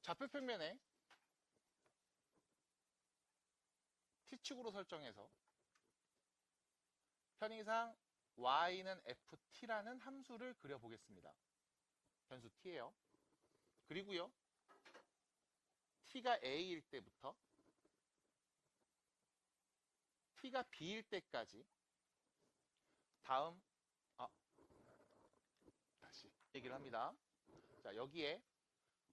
좌표 평면에 t축으로 설정해서 편의상 y는 ft라는 함수를 그려보겠습니다. 변수 t예요. 그리고요, t가 a일 때부터 t가 b일 때까지 다음 다시 얘기를 합니다. 자, 여기에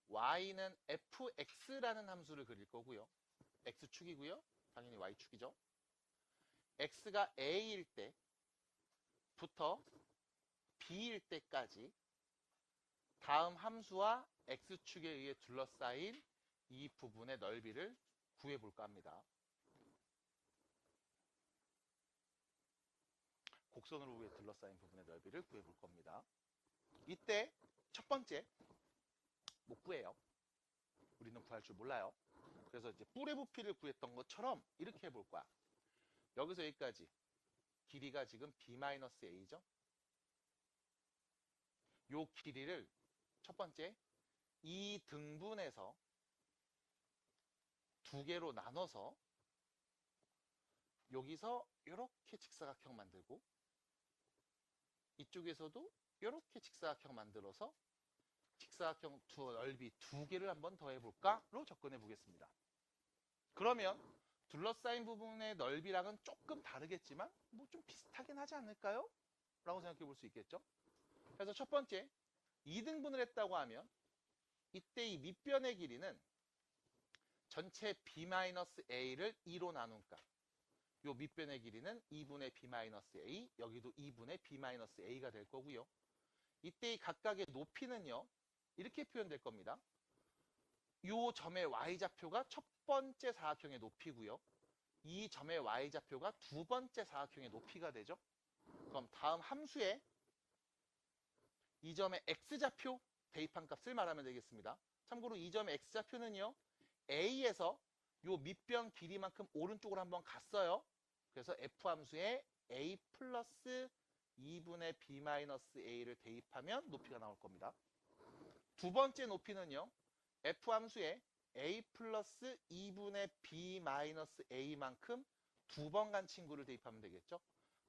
y는 fx라는 함수를 그릴 거고요. x축이고요. 당연히 y축이죠. x가 a일 때부터 b일 때까지 다음 함수와 x축에 의해 둘러싸인 이 부분의 넓이를 구해볼까 합니다. 곡선으로 둘러싸인 부분의 넓이를 구해볼 겁니다. 이때 첫 번째 못 구해요. 우리는 구할 줄 몰라요. 그래서 이제 뿔의 부피를 구했던 것처럼 이렇게 해볼 거야. 여기서 여기까지 길이가 지금 b-a죠. 요 길이를 첫 번째 이 등분에서 두 개로 나눠서 여기서 이렇게 직사각형 만들고 이쪽에서도 이렇게 직사각형 만들어서 직사각형 넓이 두 개를 한번 더 해볼까로 접근해 보겠습니다. 그러면 둘러싸인 부분의 넓이랑은 조금 다르겠지만 뭐 좀 비슷하긴 하지 않을까요? 라고 생각해 볼 수 있겠죠. 그래서 첫 번째 2등분을 했다고 하면 이때 이 밑변의 길이는 전체 b-a를 2로 나눈 값. 요 밑변의 길이는 2분의 b-a, 여기도 2분의 b-a가 될 거고요. 이때 이 각각의 높이는요, 이렇게 표현될 겁니다. 요 점의 y좌표가 첫 번째 사각형의 높이고요. 이 점의 y좌표가 두 번째 사각형의 높이가 되죠. 그럼 다음 함수에 이 점의 x좌표 대입한 값을 말하면 되겠습니다. 참고로 이 점의 x좌표는요, a에서 요 밑변 길이만큼 오른쪽으로 한번 갔어요. 그래서 f함수에 a 플러스 2분의 b-a를 대입하면 높이가 나올 겁니다. 두 번째 높이는요, f함수에 a 플러스 2분의 b-a만큼 두 번 간 친구를 대입하면 되겠죠.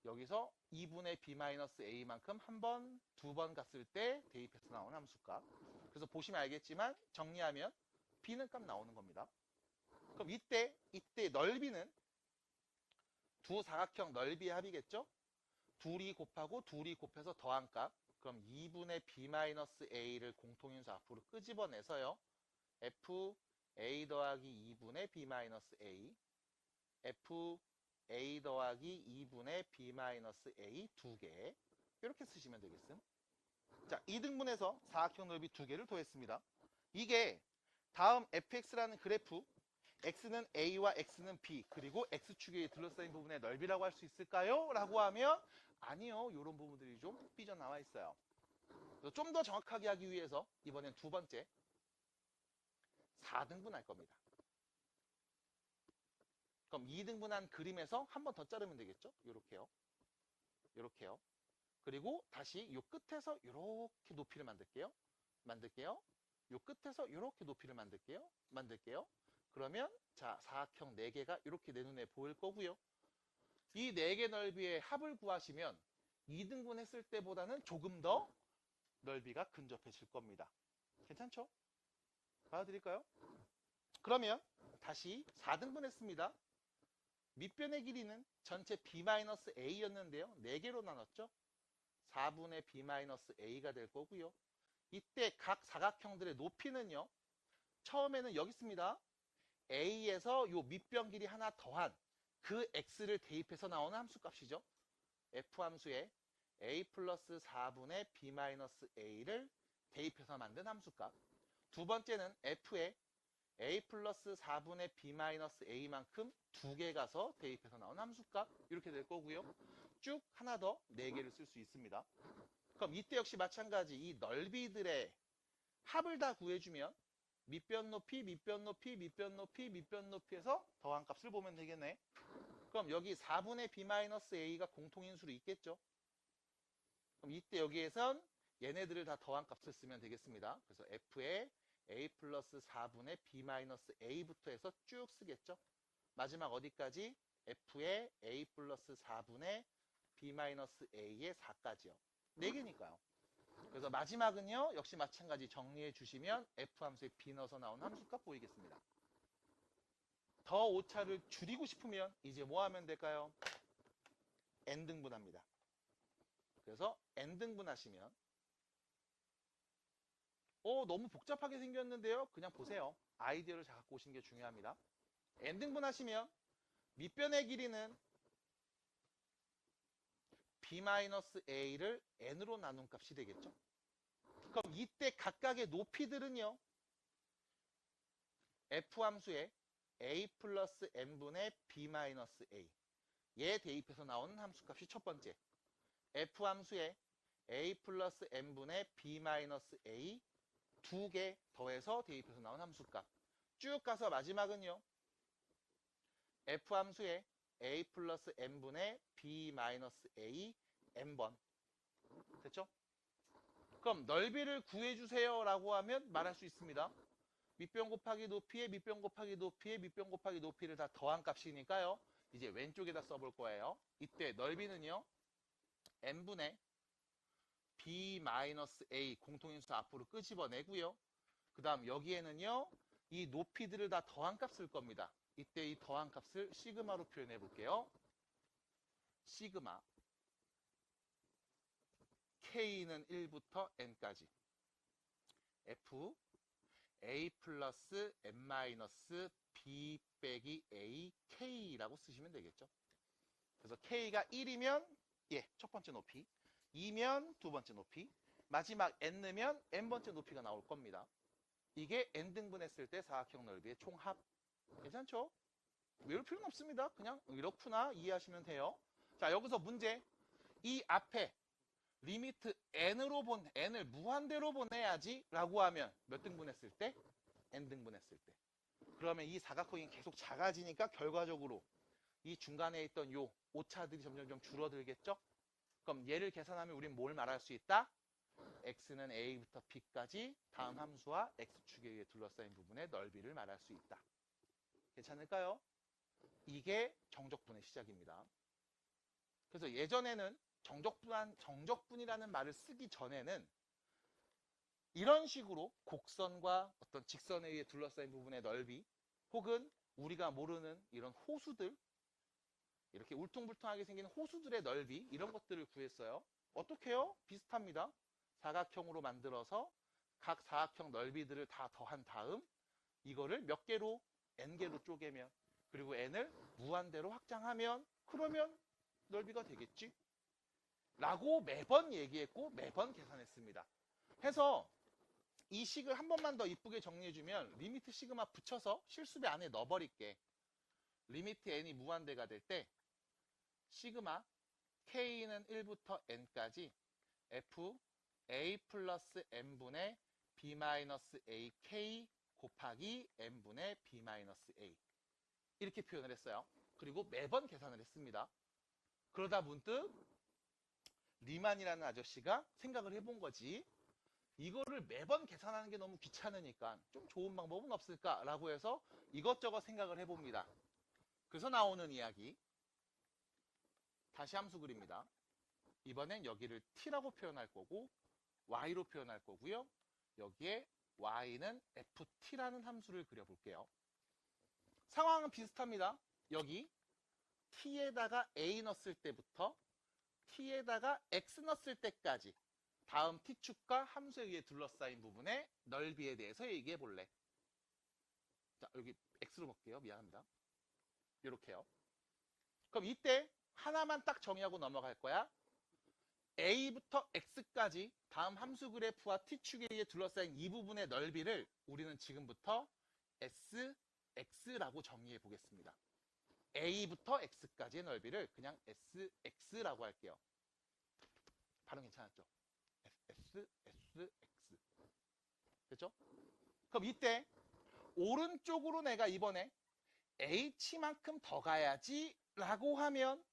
여기서 2분의 b-a만큼 한 번, 두 번 갔을 때 대입해서 나오는 함수값. 그래서 보시면 알겠지만 정리하면 b는 값 나오는 겁니다. 그럼 이때 넓이는 두 사각형 넓이의 합이겠죠? 둘이 곱하고 둘이 곱해서 더한 값. 그럼 2분의 b-a를 공통인수 앞으로 끄집어내서요. fa 더하기 2분의 b-a, fa 더하기 2분의 b-a 두 개. 이렇게 쓰시면 되겠음. 자, 2등분해서 사각형 넓이 두 개를 더했습니다. 이게 다음 fx라는 그래프, x는 a와 x는 b, 그리고 x축에 둘러싸인 부분의 넓이라고 할 수 있을까요? 라고 하면 아니요. 이런 부분들이 좀 삐져나와 있어요. 좀 더 정확하게 하기 위해서 이번엔 두 번째 4등분 할 겁니다. 그럼 2등분한 그림에서 한 번 더 자르면 되겠죠? 요렇게요. 요렇게요. 그리고 다시 요 끝에서 요렇게 높이를 만들게요. 요 끝에서 요렇게 높이를 만들게요. 그러면 자, 사각형 4개가 이렇게 내 눈에 보일 거고요. 이 4개 넓이의 합을 구하시면 2등분 했을 때보다는 조금 더 넓이가 근접해질 겁니다. 괜찮죠? 받아드릴까요? 그러면 다시 4등분 했습니다. 밑변의 길이는 전체 b-a였는데요. 4개로 나눴죠? 4분의 b-a가 될 거고요. 이때 각 사각형들의 높이는요. 처음에는 여기 있습니다. a에서 요 밑변 길이 하나 더한 그 x를 대입해서 나오는 함수값이죠. f함수에 a 플러스 4분의 b-a를 대입해서 만든 함수값. 두 번째는 f에 a 플러스 4분의 b-a만큼 두 개 가서 대입해서 나온 함수값. 이렇게 될 거고요. 쭉 하나 더 4개를 쓸 수 있습니다. 그럼 이때 역시 마찬가지 이 넓이들의 합을 다 구해주면 밑변 높이, 밑변 높이, 밑변 높이, 밑변 높이에서 더한 값을 보면 되겠네. 그럼 여기 4분의 b-a가 공통인수로 있겠죠. 그럼 이때 여기에선 얘네들을 다 더한 값을 쓰면 되겠습니다. 그래서 f에 a 플러스 4분의 b 마이너스 a부터 해서 쭉 쓰겠죠. 마지막 어디까지? f의 a 플러스 4분의 b 마이너스 a의 4까지요. 4개니까요. 그래서 마지막은요, 역시 마찬가지 정리해 주시면 f 함수에 b 넣어서 나온 함수값 보이겠습니다. 더 오차를 줄이고 싶으면 이제 뭐 하면 될까요? n등분합니다. 그래서 n등분 하시면 너무 복잡하게 생겼는데요. 그냥 보세요. 아이디어를 잘 갖고 오시는 게 중요합니다. n등분 하시면 밑변의 길이는 b-a를 n으로 나눈 값이 되겠죠. 그럼 이때 각각의 높이들은요. f함수에 a 플러스 n분의 b-a 얘 대입해서 나오는 함수값이 첫 번째. f함수에 a 플러스 n분의 b-a 2개 더해서 대입해서 나온 함수값. 쭉 가서 마지막은요. f함수에 a 플러스 n분의 b-a n번. 됐죠? 그럼 넓이를 구해주세요 라고 하면 말할 수 있습니다. 밑변 곱하기 높이에 밑변 곱하기 높이에 밑변 곱하기 높이를 다 더한 값이니까요. 이제 왼쪽에다 써볼 거예요. 이때 넓이는요. n분의 b-a 공통인수 앞으로 끄집어내고요. 그 다음 여기에는요. 이 높이들을 다 더한 값 쓸 겁니다. 이때 이 더한 값을 시그마로 표현해 볼게요. 시그마 k는 1부터 n까지 f a 플러스 n 마이너스 b 빼기 a k라고 쓰시면 되겠죠. 그래서 k가 1이면 첫 번째 높이, 2면 두 번째 높이, 마지막 n으면 n번째 높이가 나올 겁니다. 이게 n등분했을 때 사각형 넓이의 총합. 괜찮죠? 외울 필요는 없습니다. 그냥 이렇구나 이해하시면 돼요. 자, 여기서 문제. 이 앞에 리미트 n을 무한대로 보내야지 라고 하면 몇 등분했을 때? n등분했을 때. 그러면 이 사각형이 계속 작아지니까 결과적으로 이 중간에 있던 요 오차들이 점점 줄어들겠죠? 그럼 얘를 계산하면 우린 뭘 말할 수 있다? x는 a부터 b까지 다음 함수와 x축에 의해 둘러싸인 부분의 넓이를 말할 수 있다. 괜찮을까요? 이게 정적분의 시작입니다. 그래서 예전에는 정적분이라는 말을 쓰기 전에는 이런 식으로 곡선과 어떤 직선에 의해 둘러싸인 부분의 넓이 혹은 우리가 모르는 이런 호수들, 이렇게 울퉁불퉁하게 생긴 호수들의 넓이 이런 것들을 구했어요. 어떻게 해요? 비슷합니다. 사각형으로 만들어서 각 사각형 넓이들을 다 더한 다음 이거를 몇 개로? n개로 쪼개면 그리고 n을 무한대로 확장하면 그러면 넓이가 되겠지? 라고 매번 얘기했고 매번 계산했습니다. 해서 이 식을 한 번만 더 이쁘게 정리해주면 리미트 시그마 붙여서 실수배 안에 넣어버릴게. 리미트 n이 무한대가 될 때 시그마 k는 1부터 n까지 f a 플러스 n분의 b-a k 곱하기 n분의 b-a 이렇게 표현을 했어요. 그리고 매번 계산을 했습니다. 그러다 문득 리만이라는 아저씨가 생각을 해본 거지. 이거를 매번 계산하는 게 너무 귀찮으니까 좀 좋은 방법은 없을까라고 해서 이것저것 생각을 해봅니다. 그래서 나오는 이야기. 다시 함수 그립니다. 이번엔 여기를 t라고 표현할 거고 y로 표현할 거고요. 여기에 y는 ft라는 함수를 그려볼게요. 상황은 비슷합니다. 여기 t에다가 a 넣었을 때부터 t에다가 x 넣었을 때까지 다음 t축과 함수에 의해 둘러싸인 부분의 넓이에 대해서 얘기해 볼래. 자, 여기 x로 볼게요. 미안합니다. 이렇게요. 그럼 이때 하나만 딱 정의하고 넘어갈 거야. a부터 x까지 다음 함수 그래프와 t축에 의해 둘러싸인 이 부분의 넓이를 우리는 지금부터 sx라고 정의해 보겠습니다. a부터 x까지의 넓이를 그냥 sx라고 할게요. 발음 괜찮았죠? sx. 됐죠? 그럼 이때 오른쪽으로 내가 이번에 h만큼 더 가야지 라고 하면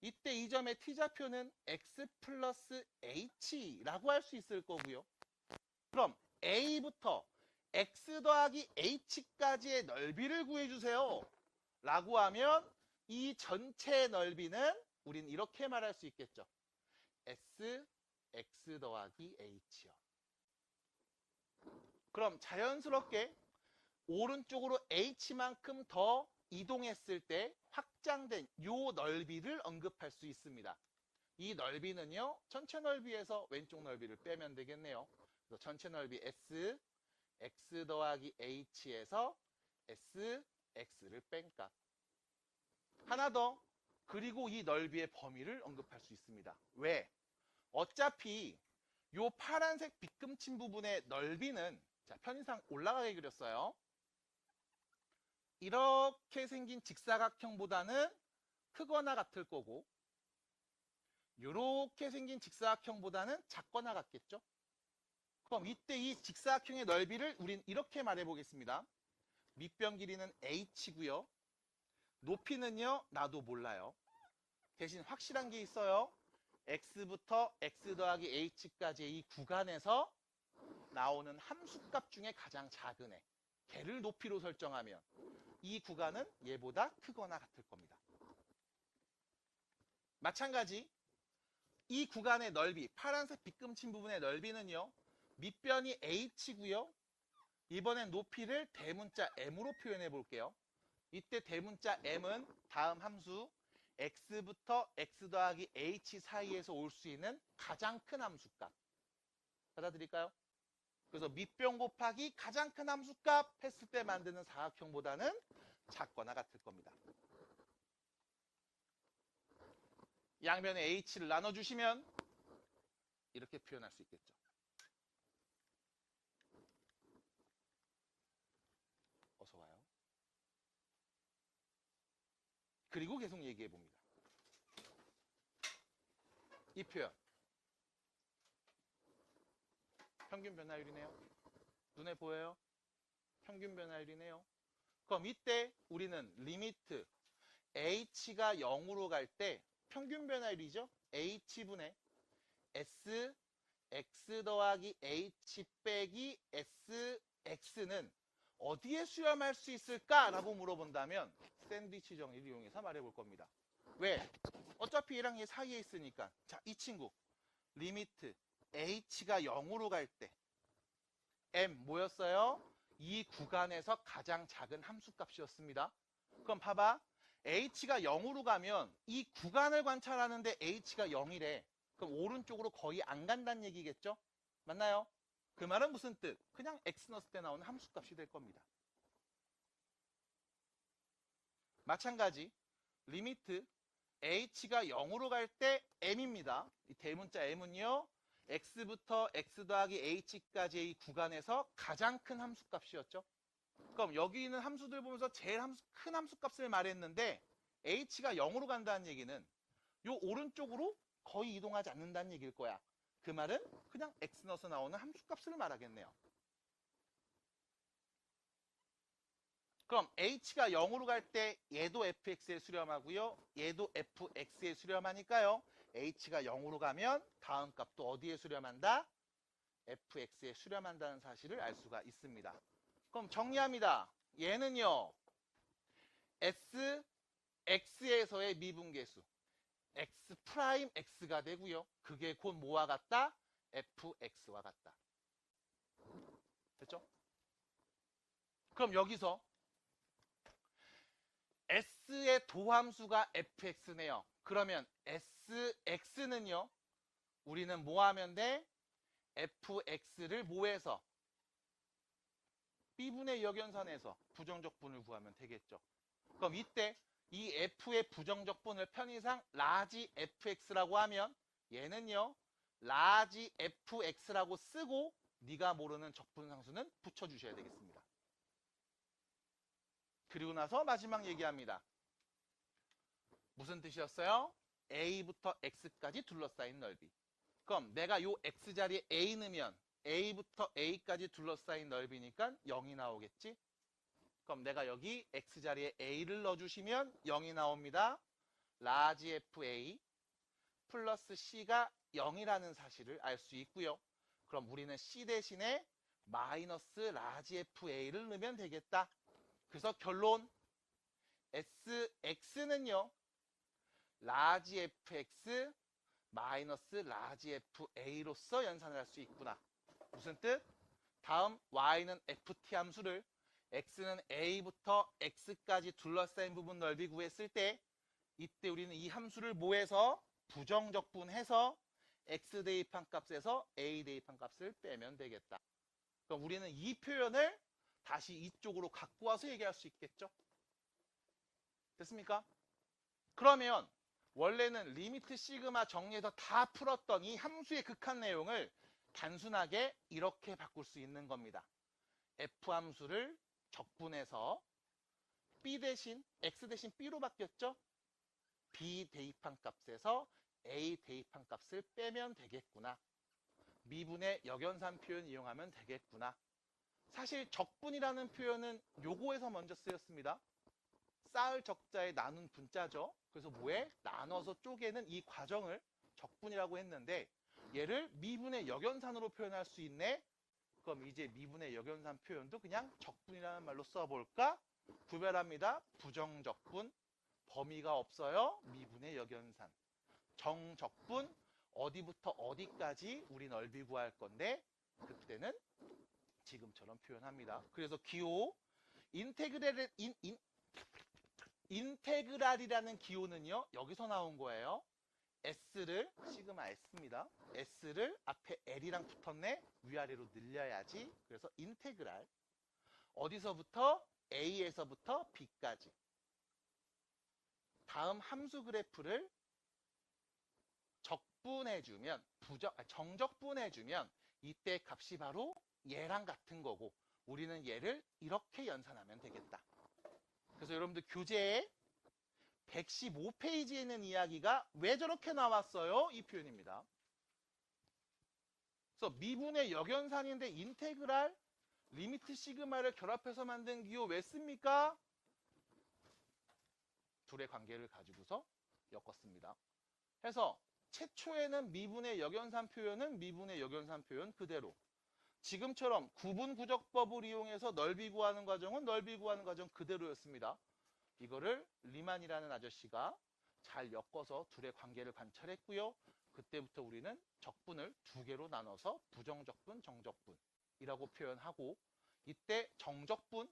이때 이 점의 t좌표는 x 플러스 h라고 할 수 있을 거고요. 그럼 a부터 x 더하기 h까지의 넓이를 구해주세요. 라고 하면 이 전체 넓이는 우린 이렇게 말할 수 있겠죠. s, x 더하기 h요. 그럼 자연스럽게 오른쪽으로 h만큼 더 이동했을 때 확장된 요 넓이를 언급할 수 있습니다. 이 넓이는요, 전체 넓이에서 왼쪽 넓이를 빼면 되겠네요. 그래서 전체 넓이 s, x 더하기 h에서 s, x를 뺀 값. 하나 더, 그리고 이 넓이의 범위를 언급할 수 있습니다. 왜? 어차피 요 파란색 빗금친 부분의 넓이는, 자, 편의상 올라가게 그렸어요. 이렇게 생긴 직사각형보다는 크거나 같을 거고, 이렇게 생긴 직사각형보다는 작거나 같겠죠? 그럼 이때 이 직사각형의 넓이를 우린 이렇게 말해 보겠습니다. 밑변 길이는 h고요. 높이는요, 나도 몰라요. 대신 확실한 게 있어요. x부터 x 더하기 h까지의 이 구간에서 나오는 함수값 중에 가장 작은 애, 걔를 높이로 설정하면 이 구간은 얘보다 크거나 같을 겁니다. 마찬가지 이 구간의 넓이, 파란색 빗금친 부분의 넓이는요, 밑변이 h고요. 이번엔 높이를 대문자 m으로 표현해 볼게요. 이때 대문자 m은 다음 함수 x부터 x 더하기 h 사이에서 올 수 있는 가장 큰 함수값. 받아들일까요? 그래서 밑변 곱하기 가장 큰 함수값 했을 때 만드는 사각형보다는 작거나 같을 겁니다. 양변에 h를 나눠주시면 이렇게 표현할 수 있겠죠. 어서 와요. 그리고 계속 얘기해 봅니다. 이 표현. 평균 변화율이네요. 눈에 보여요? 평균 변화율이네요. 그럼 이때 우리는 리미트 h가 0으로 갈 때 평균 변화율이죠. h분의 s, x 더하기 h 빼기 s, x는 어디에 수렴할 수 있을까라고 물어본다면 샌드위치 정의를 이용해서 말해볼 겁니다. 왜? 어차피 얘랑 얘 사이에 있으니까. 자, 이 친구 리미트 h가 0으로 갈 때 m 뭐였어요? 이 구간에서 가장 작은 함수값이었습니다. 그럼 봐봐. h가 0으로 가면 이 구간을 관찰하는데 h가 0이래. 그럼 오른쪽으로 거의 안 간다는 얘기겠죠? 맞나요? 그 말은 무슨 뜻? 그냥 x 넣었을 때 나오는 함수값이 될 겁니다. 마찬가지 리미트 h가 0으로 갈 때 m입니다. 이 대문자 m은요. x부터 x 더하기 h까지의 이 구간에서 가장 큰 함수값이었죠. 그럼 여기 있는 함수들 보면서 제일 큰 함수값을 말했는데 h가 0으로 간다는 얘기는 요 오른쪽으로 거의 이동하지 않는다는 얘기일 거야. 그 말은 그냥 x 넣어서 나오는 함수값을 말하겠네요. 그럼 h가 0으로 갈 때 얘도 fx에 수렴하고요. 얘도 fx에 수렴하니까요. h가 0으로 가면 다음 값도 어디에 수렴한다? fx에 수렴한다는 사실을 알 수가 있습니다. 그럼 정리합니다. 얘는요. s, x에서의 미분계수 x 프라임 x가 되고요. 그게 곧 뭐와 같다? fx와 같다. 됐죠? 그럼 여기서 s의 도함수가 fx네요. 그러면 sx는요. 우리는 뭐 하면 돼? fx를 뭐해서? b분의 역연선에서 부정적분을 구하면 되겠죠. 그럼 이때 이 f의 부정적분을 편의상 라지 fx라고 하면 얘는요. 라지 fx라고 쓰고 네가 모르는 적분상수는 붙여주셔야 되겠습니다. 그리고 나서 마지막 얘기합니다. 무슨 뜻이었어요? a부터 x까지 둘러싸인 넓이. 그럼 내가 요 x자리에 a 넣으면 a부터 a까지 둘러싸인 넓이니까 0이 나오겠지? 그럼 내가 여기 x자리에 a를 넣어주시면 0이 나옵니다. 라지 fa 플러스 c가 0이라는 사실을 알 수 있고요. 그럼 우리는 c 대신에 마이너스 라지 FA를 넣으면 되겠다. 그래서 결론 SX는요. 라지 FX 마이너스 라지 FA로서 연산을 할 수 있구나. 무슨 뜻? 다음 Y는 FT 함수를 X는 A부터 X까지 둘러싸인 부분 넓이 구했을 때 이때 우리는 이 함수를 뭐해서 부정적분해서 X 대입한 값에서 A 대입한 값을 빼면 되겠다. 그럼 우리는 이 표현을 다시 이쪽으로 갖고 와서 얘기할 수 있겠죠? 됐습니까? 그러면 원래는 리미트 시그마 정리해서 다 풀었던 이 함수의 극한 내용을 단순하게 이렇게 바꿀 수 있는 겁니다. F 함수를 적분해서 B 대신 X 대신 B로 바뀌었죠? B 대입한 값에서 A 대입한 값을 빼면 되겠구나. 미분의 역연산 표현 이용하면 되겠구나. 사실 적분이라는 표현은 요거에서 먼저 쓰였습니다. 쌓을 적자에 나눈 분자죠. 그래서 뭐에? 나눠서 쪼개는 이 과정을 적분이라고 했는데 얘를 미분의 역연산으로 표현할 수 있네. 그럼 이제 미분의 역연산 표현도 그냥 적분이라는 말로 써볼까? 구별합니다. 부정적분, 범위가 없어요. 미분의 역연산. 정적분, 어디부터 어디까지 우리 넓이 구할 건데 그때는 지금처럼 표현합니다. 그래서 기호 인테그랄이라는 기호는요. 여기서 나온 거예요. S를 시그마 S입니다. S를 앞에 L이랑 붙었네. 위아래로 늘려야지. 그래서 인테그랄. 어디서부터? A에서부터 B까지. 다음 함수 그래프를 적분해주면 정적분해주면 이때 값이 바로 얘랑 같은 거고 우리는 얘를 이렇게 연산하면 되겠다. 그래서 여러분들 교재에 115페이지에 있는 이야기가 왜 저렇게 나왔어요? 이 표현입니다. 그래서 미분의 역연산인데 인테그랄 리미트 시그마를 결합해서 만든 기호 왜 씁니까? 둘의 관계를 가지고서 엮었습니다. 해서 최초에는 미분의 역연산 표현은 미분의 역연산 표현 그대로 지금처럼 구분구적법을 이용해서 넓이 구하는 과정은 넓이 구하는 과정 그대로였습니다. 이거를 리만이라는 아저씨가 잘 엮어서 둘의 관계를 관찰했고요. 그때부터 우리는 적분을 두 개로 나눠서 부정적분, 정적분이라고 표현하고 이때 정적분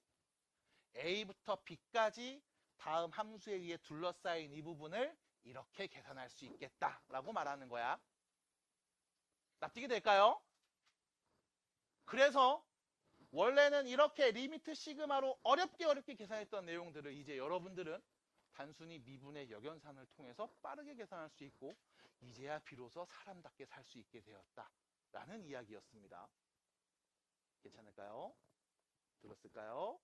A부터 B까지 다음 함수에 의해 둘러싸인 이 부분을 이렇게 계산할 수 있겠다라고 말하는 거야. 납득이 될까요? 그래서 원래는 이렇게 리미트 시그마로 어렵게 계산했던 내용들을 이제 여러분들은 단순히 미분의 역연산을 통해서 빠르게 계산할 수 있고 이제야 비로소 사람답게 살 수 있게 되었다라는 이야기였습니다. 괜찮을까요? 들었을까요?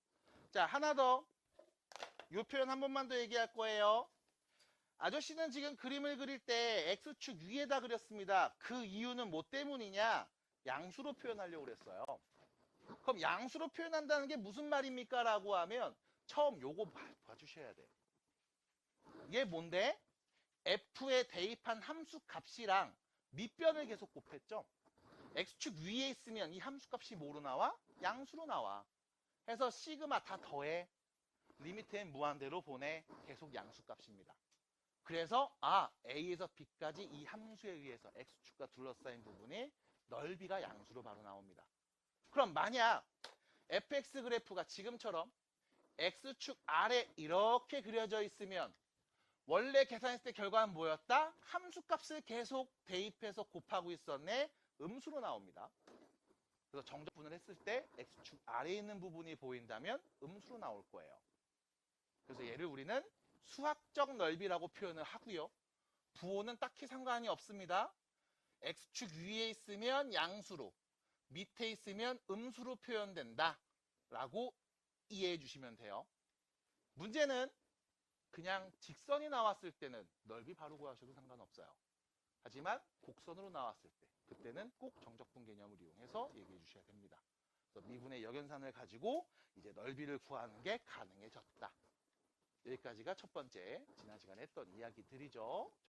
자, 하나 더. 이 표현 한 번만 더 얘기할 거예요. 아저씨는 지금 그림을 그릴 때 X축 위에다 그렸습니다. 그 이유는 뭐 때문이냐? 양수로 표현하려고 그랬어요. 그럼 양수로 표현한다는 게 무슨 말입니까? 라고 하면 처음 요거 봐주셔야 돼. 이게 뭔데? F에 대입한 함수 값이랑 밑변을 계속 곱했죠. X축 위에 있으면 이 함수 값이 뭐로 나와? 양수로 나와. 해서 시그마 다 더해. 리미트 n 무한대로 보내. 계속 양수 값입니다. 그래서 A에서 B까지 이 함수에 의해서 X축과 둘러싸인 부분이 넓이가 양수로 바로 나옵니다. 그럼 만약 fx 그래프가 지금처럼 x축 아래 이렇게 그려져 있으면 원래 계산했을 때 결과는 뭐였다? 함수값을 계속 대입해서 곱하고 있었네. 음수로 나옵니다. 그래서 정적분을 했을 때 x축 아래에 있는 부분이 보인다면 음수로 나올 거예요. 그래서 얘를 우리는 수학적 넓이라고 표현을 하고요. 부호는 딱히 상관이 없습니다. x축 위에 있으면 양수로 밑에 있으면 음수로 표현된다 라고 이해해 주시면 돼요. 문제는 그냥 직선이 나왔을 때는 넓이 바로 구하셔도 상관없어요. 하지만 곡선으로 나왔을 때 그때는 꼭 정적분 개념을 이용해서 얘기해 주셔야 됩니다. 그래서 미분의 역연산을 가지고 이제 넓이를 구하는 게 가능해졌다. 여기까지가 첫 번째 지난 시간에 했던 이야기들이죠.